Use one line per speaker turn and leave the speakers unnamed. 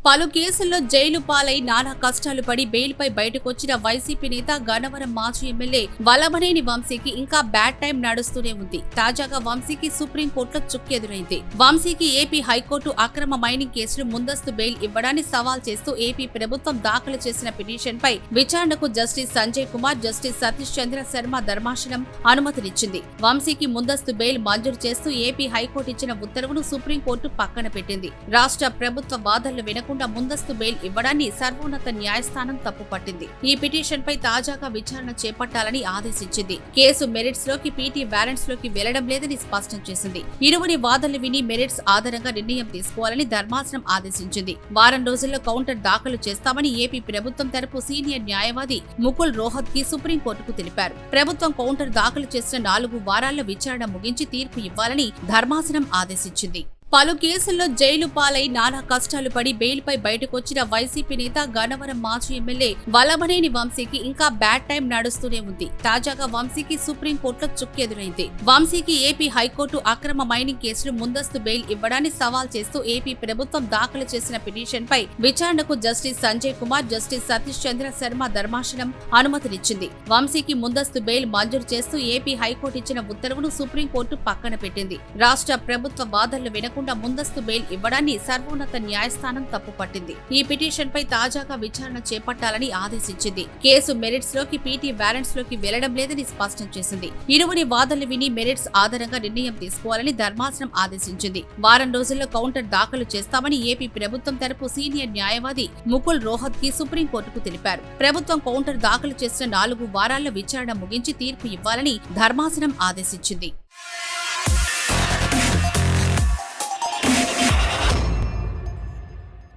పలు కేసుల్లో జైలు పాలై నానా కష్టాలు పడి బెయిల్పై బయటకొచ్చిన వైసీపీ నేత గన్నవరం మాజీ ఎమ్మెల్యే వల్లభనేని వంశీకి ఇంకా బ్యాడ్ టైం నడుస్తూనే ఉంది. తాజాగా వంశీకి సుప్రీంకోర్టులో చుక్కెదురైంది. వంశీకి ఏపీ హైకోర్టు అక్రమ మైనింగ్ కేసులు ముందస్తు బెయిల్ ఇవ్వడాన్ని సవాల్ చేస్తూ ఏపీ ప్రభుత్వం దాఖలు చేసిన పిటిషన్పై విచారణకు జస్టిస్ సంజయ్ కుమార్, జస్టిస్ సతీష్ చంద్ర శర్మ ధర్మాసనం అనుమతినిచ్చింది. వంశీకి ముందస్తు బెయిల్ మంజూరు చేస్తూ ఏపీ హైకోర్టు ఇచ్చిన ఉత్తర్వును సుప్రీంకోర్టు పక్కన పెట్టింది. రాష్ట్ర ప్రభుత్వ వాదనలు వినకుండా ముందస్తు బెయిల్ ఇవ్వడాన్ని సర్వోన్నత న్యాయస్థానం తప్పుపట్టింది. ఈ పిటిషన్ పై తాజాగా విచారణ చేపట్టాలని ఆదేశించింది. కేసు మెరిట్స్ లోకి, పీటీ వారెంట్స్ లోకి వెళ్లడం లేదని స్పష్టం చేసింది. ఇరువురి వాదనలు విని మెరిట్స్ ఆధారంగా నిర్ణయం తీసుకోవాలని ధర్మాసనం ఆదేశించింది. వారం రోజుల్లో కౌంటర్ దాఖలు చేస్తామని ఏపీ ప్రభుత్వం తరపు సీనియర్ న్యాయవాది ముకుల్ రోహత్గి సుప్రీంకోర్టుకు తెలిపారు. ప్రభుత్వం కౌంటర్ దాఖలు చేసిన 4 వారాల్లో విచారణ ముగించి తీర్పు ఇవ్వాలని ధర్మాసనం ఆదేశించింది. పలు కేసుల్లో జైలు పాలై నానా కష్టాలు పడి బెయిల్పై బయటకొచ్చిన వైసీపీ నేత గన్నవరం మాజీ ఎమ్మెల్యే వల్లభనేని వంశీకి ఇంకా బ్యాడ్ టైం నడుస్తూనే ఉంది. తాజాగా వంశీకి సుప్రీంకోర్టులో చుక్కెదురైంది. వంశీకి ఏపీ హైకోర్టు అక్రమ మైనింగ్ కేసులు ముందస్తు బెయిల్ ఇవ్వడాన్ని సవాల్ చేస్తూ ఏపీ ప్రభుత్వం దాఖలు చేసిన పిటిషన్పై విచారణకు జస్టిస్ సంజయ్ కుమార్, జస్టిస్ సతీష్ చంద్ర శర్మ ధర్మాసనం అనుమతినిచ్చింది. వంశీకి ముందస్తు బెయిల్ మంజూరు చేస్తూ ఏపీ హైకోర్టు ఇచ్చిన ఉత్తర్వును సుప్రీంకోర్టు పక్కన పెట్టింది. రాష్ట్ర ప్రభుత్వ వాదనలు వినకుండా ముందస్తు బెయిల్ ఇవ్వడాన్ని సర్వోన్నత న్యాయస్థానం తప్పుపట్టింది. ఈ పిటిషన్ పై తాజాగా విచారణ చేపట్టాలని ఆదేశించింది. కేసు మెరిట్స్ లోకి, పీటీ వారెంట్స్ లోకి వెళ్లడం లేదని స్పష్టం చేసింది. ఇరువురి వాదనలు విని మెరిట్స్ ఆధారంగా నిర్ణయం తీసుకోవాలని ధర్మాసనం ఆదేశించింది. వారం రోజుల్లో కౌంటర్ దాఖలు చేస్తామని ఏపీ ప్రభుత్వం తరపు సీనియర్ న్యాయవాది ముకుల్ రోహత్గి సుప్రీంకోర్టుకు తెలిపారు. ప్రభుత్వం కౌంటర్ దాఖలు చేసిన 4 వారాల్లో విచారణ ముగించి తీర్పు ఇవ్వాలని ధర్మాసనం ఆదేశించింది.